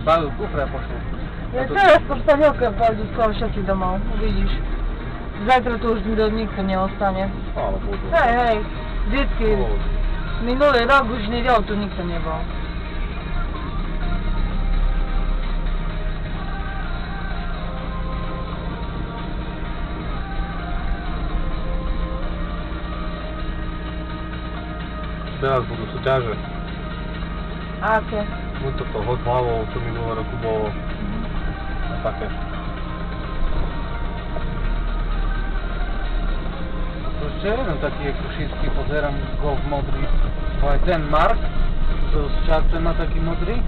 Cały kufrę poszło. Ja teraz postawiłkę bardzo skoro sieci domov, vidíš. Zajtra tu už nikto neostane. Hvala Bogu. Hej, vždycky, minulý rok už nedělal, tu nikto nebol. Teraz budú súťaže. Aké? No toto hod hlavou, čo minulé roku bolo. A také. To ešte jeden taký Krušinský, pozerám golf modrý. Ale ten Mark, to z čarce má taký modrý.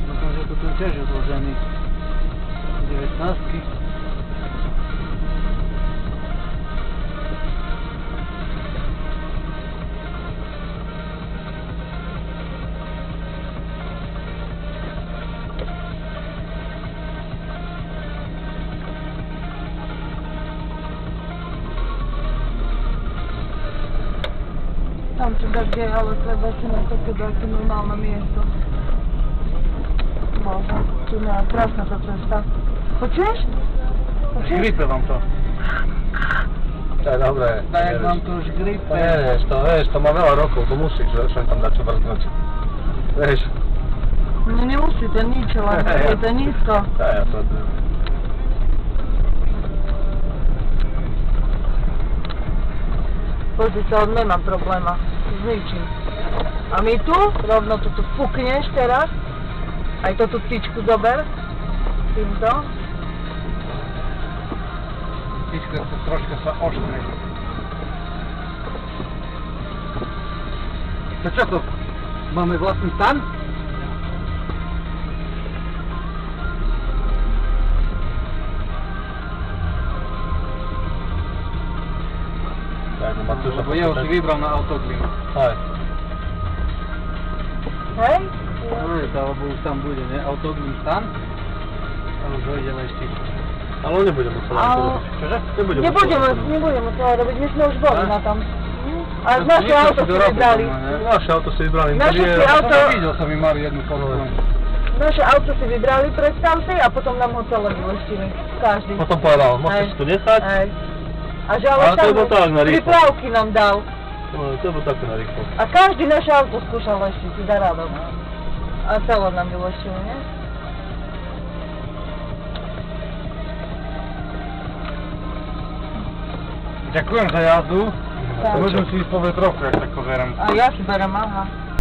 Dúfam, že to ten tiež je zložený. 19. Tam to gdzie, ale treba si na také normálne miesto. Možno, tu nie, krásna tá cesta. Počuješ? Šgripe vám to. To je dobré. Tak vám to šgripe. Vieš, to má veľa rokov, to musíš, že čo tam dať čo vrznúť. Vieš. No nemusí to nič, len je to nízko. Ja to... Pozri sa, on nemá probléma s ničím. A my tu, rovno to tu fúkneš teraz, aj toto tyčku zober, týmto. Tyčka to troška sa oštne. To čo to? Máme vlastný stan? Lebo ja už si vybral na autoklím. Aj. Hej? Alebo už tam bude, ne? Autoklím stan. A už dojdeme ešte. Ale on nebude musieť to robiť. Čože? Nebudeme to robiť, my sme už boli na tom. A naše auto si vybrali. Naše auto si vybrali. Naše si auto... Videl som, my mali jednu kontrolu. Naše auto si vybrali, predstav si, a potom nám ho celé vyleštili. Každý. Potom povedal, môžeš tu nechať. Hej. A že ale to bolo tak na rýchlo. pripravky nám dal. No, to bolo také na rýchlo. A každý naše auto skúšal leštiť, si dá radom. A celé nám vyleštili, nie? Ďakujem za jazdu. Tak. Môžem si ísť po vetrovku, ak tak pozerám. A ja si berem, aha.